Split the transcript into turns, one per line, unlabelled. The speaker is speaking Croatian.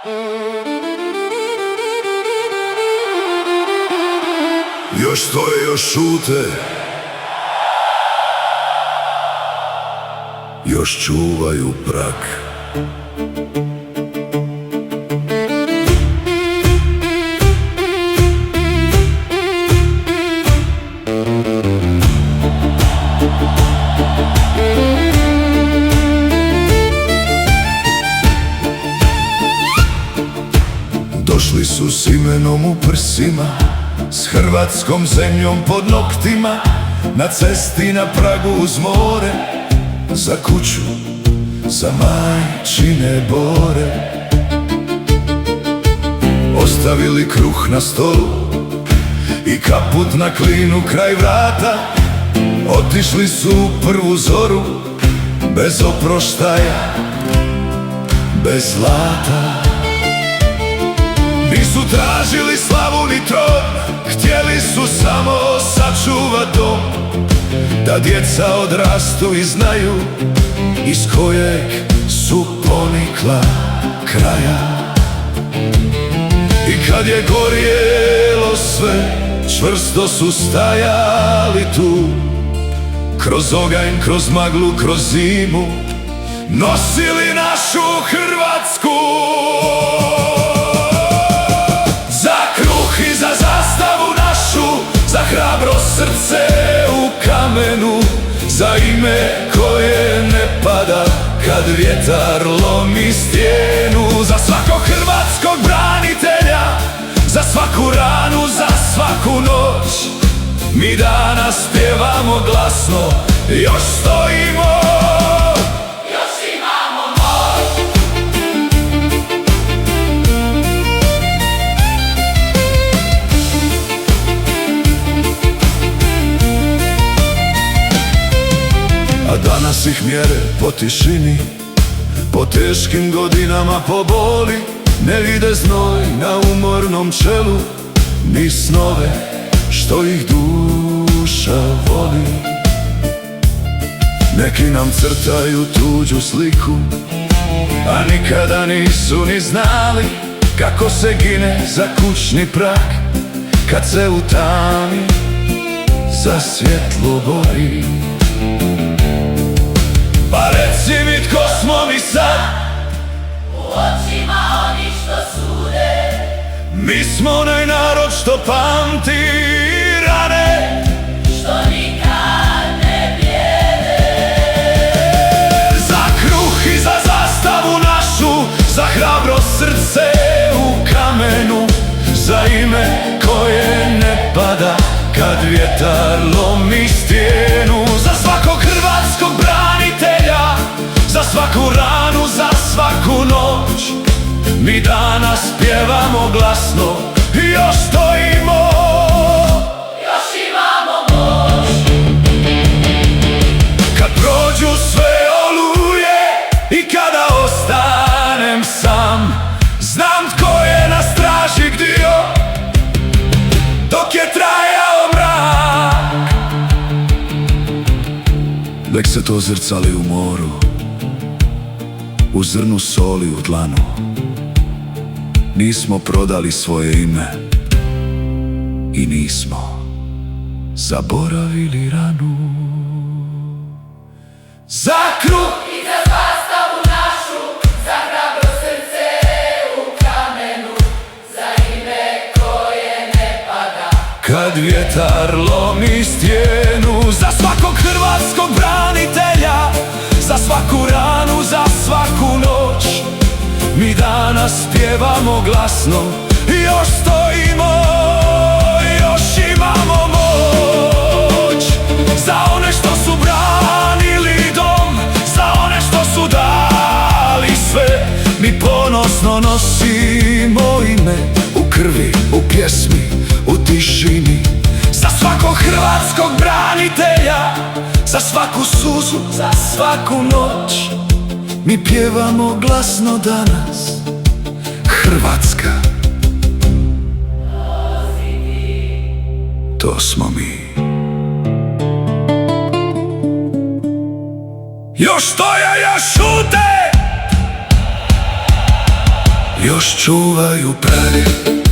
Još stoje, još šute, još čuvaju prag. Došli su s imenom u prsima, s hrvatskom zemljom pod noktima, na cesti na pragu uz more, za kuću, za majčine bore. Ostavili kruh na stolu i kaput na klinu kraj vrata, otišli su u prvu zoru, bez oproštaja, bez zlata. Nisu tražili slavu ni tron, htjeli su samo sačuvat dom, da djeca odrastu i znaju iz kojeg su ponikla kraja. I kad je gorjelo sve, čvrsto su stajali tu, kroz oganj, kroz maglu, kroz zimu, nosili našu Hrvatsku. Za zastavu našu, za hrabro srce u kamenu, za ime koje ne pada kad vjetar lomi stijenu. Za svakog hrvatskog branitelja, za svaku ranu, za svaku noć, mi danas pjevamo glasno, još stojimo, još imamo moć. A danas ih mjere po tišini, po teškim godinama, po boli. Ne vide znoj na umornom čelu, ni snove što ih duša voli. Neki nam crtaju tuđu sliku, a nikada nisu ni znali kako se gine za kućni prag, kad se u tami za svjetlo bori. Pa reci mi tko smo mi sad
u očima oni što sude?
Mi smo onaj narod što pamti rane,
što nikad ne blijede.
Za kruh i za zastavu našu, za hrabro srce u kamenu, za ime koje ne pada kad vjetar lomi stijenu. Za svakog hrvatskog branitelja, za svaku ranu, za svaku noć, mi danas pjevamo glasno, još stojimo,
još imamo moć.
Kad prođu sve oluje i kada ostanem sam, znam tko je na straži gdio dok je trajao mrak. Nek se to zrcali u moru, u zrnu soli u dlanu. Nismo prodali svoje ime i nismo zaboravili ranu. Za kruh
I za zastavu našu, za hrabro srce u kamenu, za ime koje ne pada
kad vjetar lomi stijenu. Za svakog hrvatskog branitelja, za svaku ranu, za svaku noć, mi danas pjevamo glasno, još stojimo, još imamo moć. Za one što su branili dom, za one što su dali sve, mi ponosno nosimo ime u krvi, u pjesmi, u tišini. Za svakog hrvatskog branitelja, za svaku suzu, za svaku noć, mi pjevamo glasno danas, Hrvatska. To smo mi. Još stoje, još šute, još čuvaju pravi.